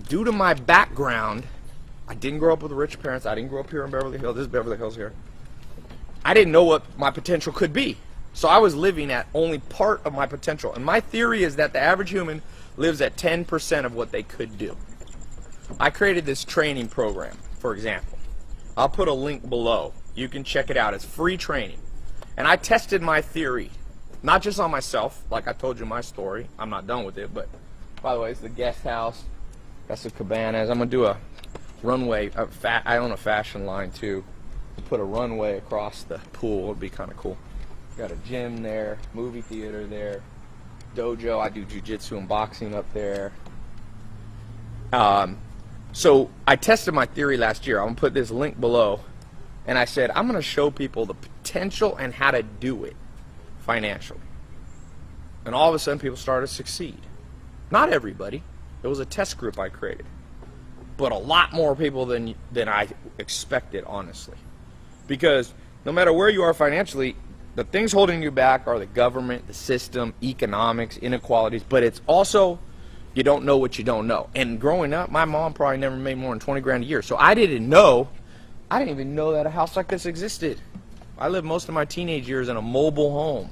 due to my background, I didn't grow up with rich parents. I didn't grow up here in Beverly Hills. This is Beverly Hills here. I didn't know what my potential could be. So I was living at only part of my potential. And my theory is that the average human lives at 10% of what they could do. I created this training program, for example. I'll put a link below. You can check it out. It's free training. And I tested my theory, not just on myself, like I told you my story. I'm not done with it, but by the way, it's the guest house. That's the cabanas. I'm going to do a runway. I own a fashion line too. Put a runway across the pool. It'd be kind of cool. Got a gym there, movie theater there, dojo. I do jiu-jitsu and boxing up there. So I tested my theory last year. I'm going to put this link below. And I said, I'm going to show people the potential and how to do it financially. And all of a sudden, people started to succeed. Not everybody. It was a test group I created. But a lot more people than I expected, honestly. Because no matter where you are financially, the things holding you back are the government, the system, economics, inequalities. But it's also, you don't know what you don't know. And growing up, my mom probably never made more than 20 grand a year. So I didn't even know that a house like this existed. I lived most of my teenage years in a mobile home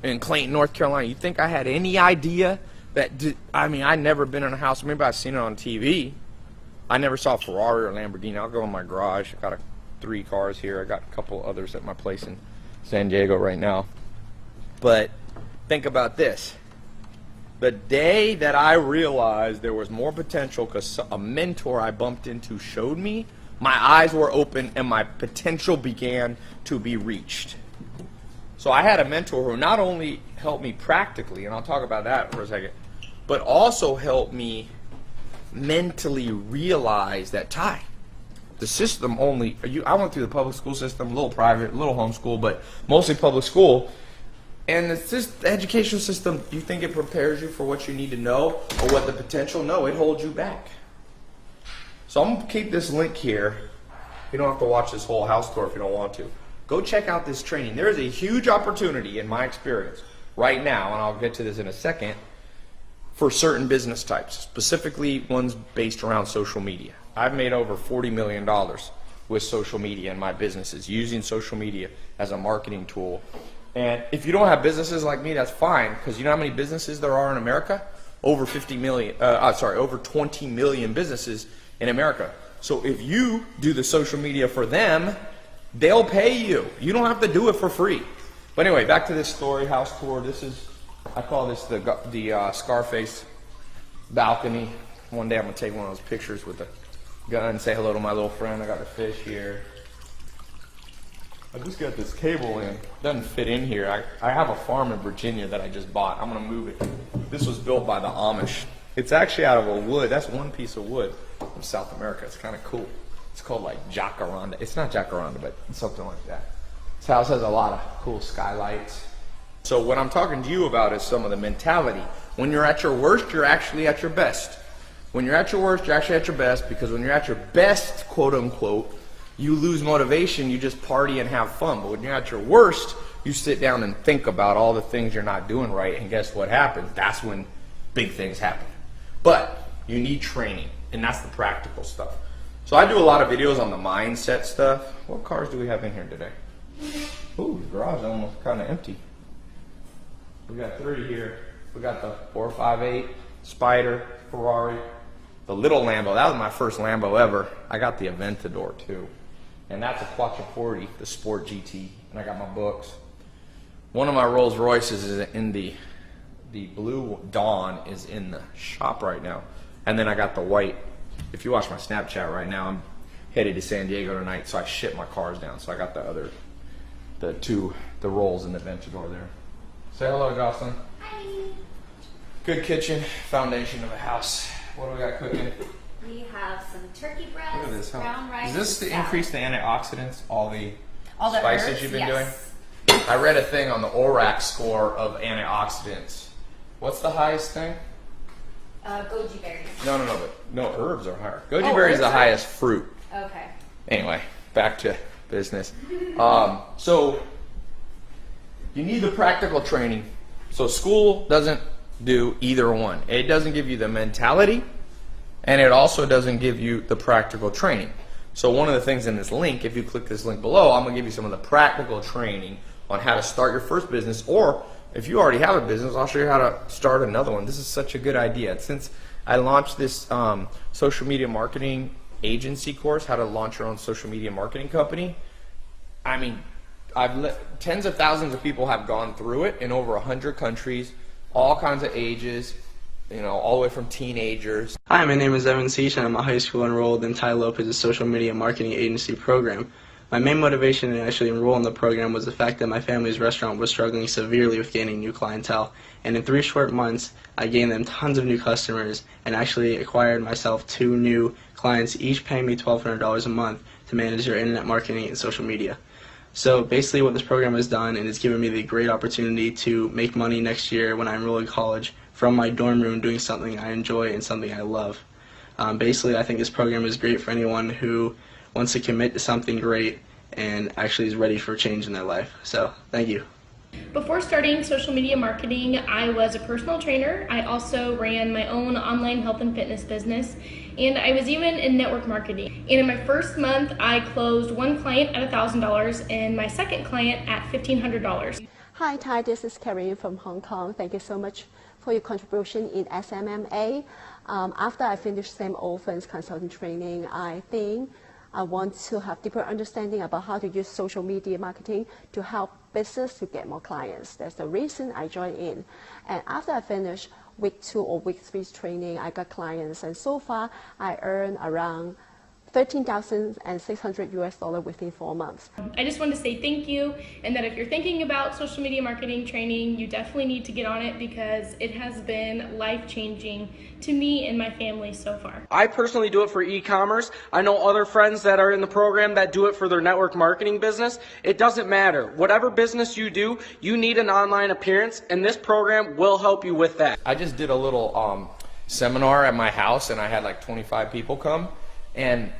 in Clayton, North Carolina. You think I had any idea that, I mean, I'd never been in a house. Maybe I've seen it on TV. I never saw a Ferrari or Lamborghini. I'll go in my garage. I got 3 cars here. I got a couple others at my place in San Diego right now. But think about this. The day that I realized there was more potential because a mentor I bumped into showed me, my eyes were open and my potential began to be reached. So I had a mentor who not only helped me practically, and I'll talk about that for a second, but also helped me mentally realize that, Ty, the system only, I went through the public school system, a little private, a little homeschool, but mostly public school. And the education system, you think it prepares you for what you need to know or what the potential? No, it holds you back. So I'm going to keep this link here. You don't have to watch this whole house tour if you don't want to. Go check out this training. There is a huge opportunity in my experience right now, and I'll get to this in a second, for certain business types, specifically ones based around social media. I've made over $40 million with social media in my businesses, using social media as a marketing tool. And if you don't have businesses like me, that's fine, because you know how many businesses there are in America? Over 20 million businesses in America. So if you do the social media for them, they'll pay you. You don't have to do it for free. But anyway, back to this story, house tour. This is, I call this the Scarface balcony. One day I'm going to take one of those pictures with a gun and say hello to my little friend. I got a fish here. I just got this cable in. Doesn't fit in here. I have a farm in Virginia that I just bought. I'm going to move it. This was built by the Amish. It's actually out of a wood. That's one piece of wood from South America. It's kind of cool. It's called like jacaranda. It's not jacaranda, but it's something like that. This house has a lot of cool skylights. So what I'm talking to you about is some of the mentality. When you're at your worst, you're actually at your best. When you're at your worst, you're actually at your best, because when you're at your best, quote unquote, you lose motivation, you just party and have fun. But when you're at your worst, you sit down and think about all the things you're not doing right, and guess what happens? That's when big things happen. But you need training, and that's the practical stuff. So I do a lot of videos on the mindset stuff. What cars do we have in here today? Ooh, the garage is almost kind of empty. We got 3 here. We got the 458, Spider, Ferrari, the little Lambo. That was my first Lambo ever. I got the Aventador too. And that's a Quattroporte, the Sport GT. And I got my books. One of my Rolls Royces is in the blue Dawn is in the shop right now. And then I got the white. If you watch my Snapchat right now, I'm headed to San Diego tonight, so I ship my cars down. So I got the Rolls and the Aventador there. Say hello, Jocelyn. Hi. Good kitchen, foundation of a house. What do we got cooking? We have some turkey Look at this. breast, brown rice. Is this to salad. increase the antioxidants, all the the spices herbs? you've been Yes. doing? I read a thing on the ORAC score of antioxidants. What's the highest thing? Goji berries. No, herbs are higher. Goji berry is the highest fruit. Okay. Anyway, back to business. So you need the practical training. So school doesn't do either one. It doesn't give you the mentality, And it also doesn't give you the practical training. So one of the things in this link, if you click this link below, I'm going to give you some of the practical training on how to start your first business, or if you already have a business, I'll show you how to start another one. This is such a good idea. Since I launched this social media marketing agency course, how to launch your own social media marketing company, I mean, tens of thousands of people have gone through it in over 100 countries, all kinds of ages, you know, all the way from teenagers. Hi, my name is Evan Seach, and I'm a high school enrolled in Tai Lopez's social media marketing agency program. My main motivation to actually enroll in the program was the fact that my family's restaurant was struggling severely with gaining new clientele, and in 3 short months, I gained them tons of new customers and actually acquired myself 2 new clients, each paying me $1,200 a month to manage their internet marketing and social media. So basically what this program has done, and it's given me the great opportunity to make money next year when I enroll in college from my dorm room doing something I enjoy and something I love. Basically, I think this program is great for anyone who wants to commit to something great and actually is ready for change in their life. So, thank you. Before starting social media marketing, I was a personal trainer. I also ran my own online health and fitness business, and I was even in network marketing. And in my first month, I closed 1 client at $1,000 and my second client at $1,500. Hi, Ty, this is Carrie from Hong Kong. Thank you so much for your contribution in SMMA. After I finished Sam Olsen's consultant training, I think I want to have deeper understanding about how to use social media marketing to help business to get more clients. That's the reason I joined in. And after I finished week 2 or week 3 training, I got clients, and so far I earned around $13,600 US within 4 months. I just wanted to say thank you, and that if you're thinking about social media marketing training, you definitely need to get on it because it has been life-changing to me and my family so far. I personally do it for e-commerce. I know other friends that are in the program that do it for their network marketing business. It doesn't matter. Whatever business you do, you need an online appearance, and this program will help you with that. I just did a little seminar at my house, and I had like 25 people come, and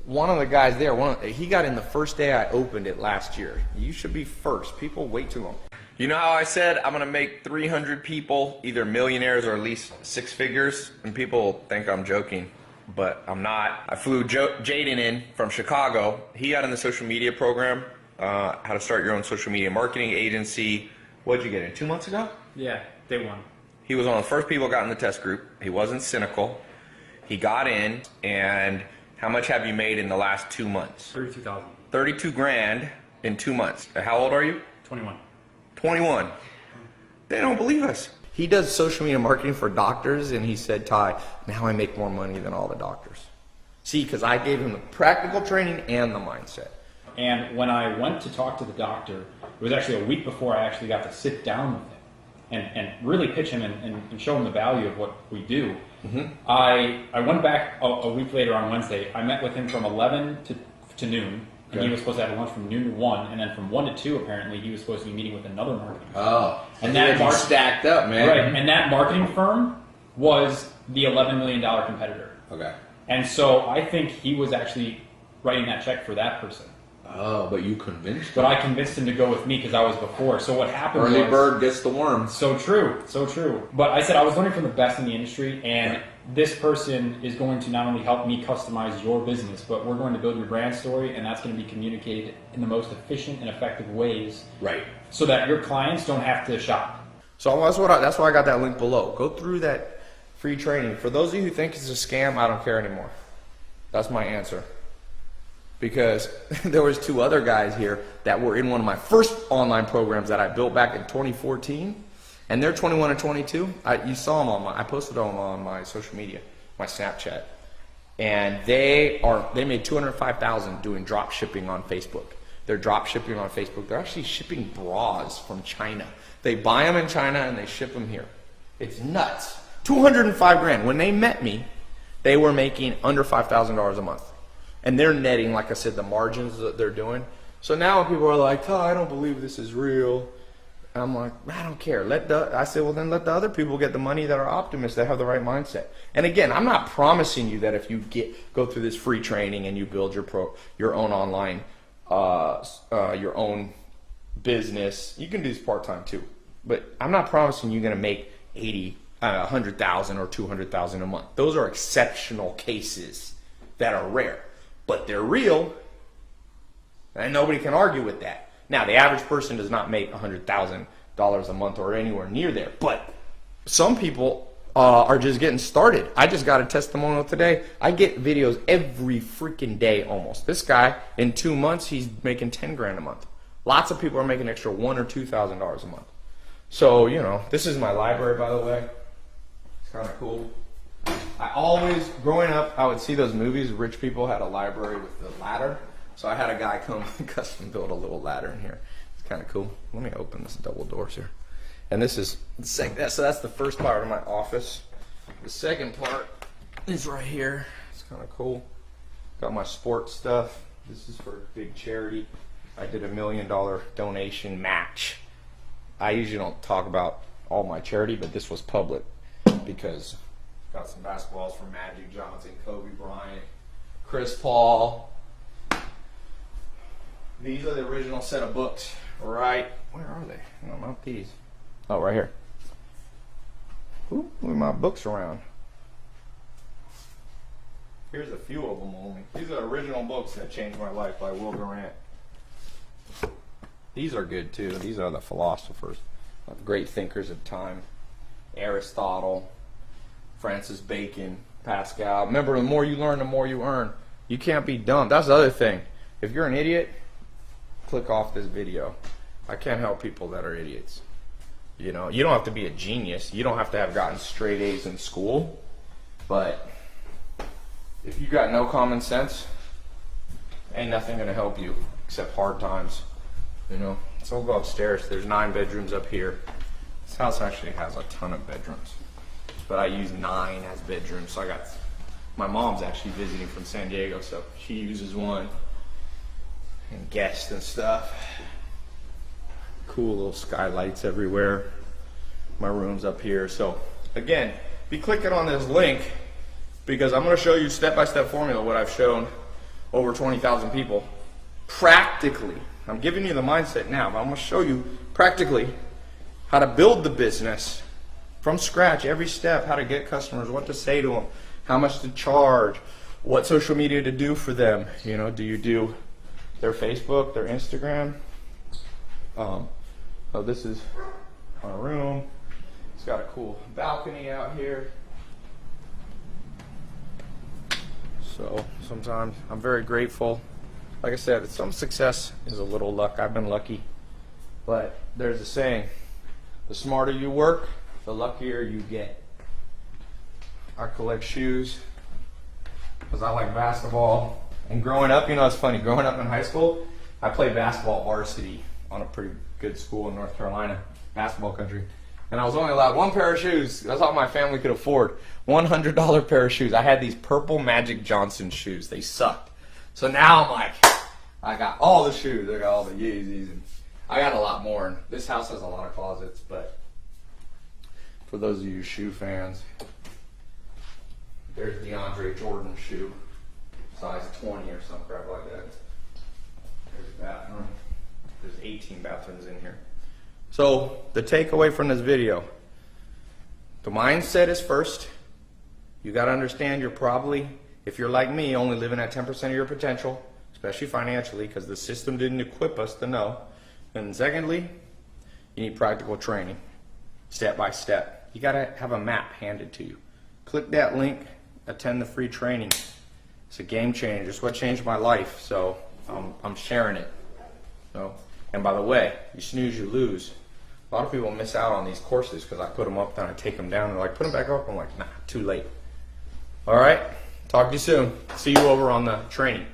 one of the guys there, he got in the first day I opened it last year. You should be first. People wait too long. You know how I said I'm going to make 300 people either millionaires or at least 6 figures? And people think I'm joking, but I'm not. I flew Jaden in from Chicago. He got in the social media program, how to start your own social media marketing agency. What did you get in, 2 months ago? Yeah, day 1. He was one of the first people who got in the test group. He wasn't cynical. He got in, and how much have you made in the last 2 months? 32,000. 32 grand in 2 months. How old are you? 21. 21. They don't believe us. He does social media marketing for doctors, and he said, Ty, now I make more money than all the doctors. See, because I gave him the practical training and the mindset. And when I went to talk to the doctor, it was actually a week before I actually got to sit down with him and really pitch him and show him the value of what we do. Mm-hmm. I went back a week later on Wednesday. I met with him from 11 to noon, and he was supposed to have lunch from noon to 1, and then from 1 to 2 apparently he was supposed to be meeting with another marketing firm. Oh, and that stacked up, man. Right, and that marketing firm was the $11 million competitor. Okay. And so I think he was actually writing that check for that person. Oh, but you convinced him. But I convinced him to go with me because I was before. So what happened was... Early bird gets the worm. So true, so true. But I said I was learning from the best in the industry, and this person is going to not only help me customize your business, but we're going to build your brand story, and that's going to be communicated in the most efficient and effective ways. Right. So that your clients don't have to shop. So that's why I got that link below. Go through that free training. For those of you who think it's a scam, I don't care anymore. That's my answer. Because there was 2 other guys here that were in one of my first online programs that I built back in 2014, and they're 21 and 22. You saw them I posted them on my social media, my Snapchat, and they made $205,000 doing drop shipping on Facebook. They're drop shipping on Facebook. They're actually shipping bras from China. They buy them in China and they ship them here. It's nuts. 205 grand. When they met me, they were making under $5,000 a month. And they're netting, like I said, the margins that they're doing. So now people are like, oh, I don't believe this is real. And I'm like, I don't care. I said, well, then let the other people get the money that are optimists, that have the right mindset. And again, I'm not promising you that if you go through this free training and you build your own online, your own business, you can do this part-time too. But I'm not promising you're going to make 80, $100,000 or $200,000 a month. Those are exceptional cases that are rare, but they're real, and nobody can argue with that. Now, the average person does not make $100,000 a month or anywhere near there, but some people are just getting started. I just got a testimonial today. I get videos every freaking day almost. This guy, in 2 months, he's making 10 grand a month. Lots of people are making extra $1,000 or $2,000 a month. So, you know, this is my library, by the way. It's kind of cool. I always, growing up, I would see those movies. Rich people had a library with the ladder. So I had a guy come custom build a little ladder in here. It's kind of cool. Let me open this double doors here. And this is the second, so that's the first part of my office. The second part is right here. It's kind of cool. Got my sports stuff. This is for a big charity. I did $1 million donation match. I usually don't talk about all my charity, but this was public because got some basketballs from Magic Johnson, Kobe Bryant, Chris Paul. These are the original set of books, right? Where are they? No, not these. Oh, right here. Ooh, move my books around. Here's a few of them only. These are original books that changed my life by Will Durant. These are good too. These are the philosophers, great thinkers of time. Aristotle, Francis Bacon, Pascal. Remember, the more you learn, the more you earn. You can't be dumb. That's the other thing. If you're an idiot, click off this video. I can't help people that are idiots. You know, you don't have to be a genius. You don't have to have gotten straight A's in school. But if you got no common sense, ain't nothing gonna help you except hard times. You know, so we'll go upstairs. There's 9 bedrooms up here. This house actually has a ton of bedrooms, but I use 9 as bedrooms. So I got, my mom's actually visiting from San Diego, so she uses one, and guests and stuff. Cool little skylights everywhere. My room's up here. So again, be clicking on this link because I'm going to show you step-by-step formula what I've shown over 20,000 people practically. I'm giving you the mindset now, but I'm going to show you practically how to build the business from scratch, every step, how to get customers, what to say to them, how much to charge, what social media to do for them. You know, do you do their Facebook, their Instagram? So this is our room. It's got a cool balcony out here. So sometimes I'm very grateful. Like I said, some success is a little luck. I've been lucky. But there's a saying, the smarter you work, the luckier you get. I collect shoes because I like basketball. And growing up, you know, it's funny. Growing up in high school, I played basketball varsity on a pretty good school in North Carolina, basketball country. And I was only allowed 1 pair of shoes. That's all my family could afford. $100 pair of shoes. I had these purple Magic Johnson shoes. They sucked. So now I'm like, I got all the shoes. I got all the Yeezys. And I got a lot more. And this house has a lot of closets, but for those of you shoe fans, there's DeAndre Jordan shoe, size 20 or some crap like that. There's a bathroom. There's 18 bathrooms in here. So the takeaway from this video, the mindset is first. You got to understand you're probably, if you're like me, only living at 10% of your potential, especially financially, because the system didn't equip us to know. And secondly, you need practical training, step by step. You got to have a map handed to you. Click that link, attend the free training. It's a game changer. It's what changed my life. So I'm sharing it. So, and by the way, you snooze, you lose. A lot of people miss out on these courses because I put them up, then I take them down. They're like, put them back up. I'm like, nah, too late. All right, talk to you soon. See you over on the training.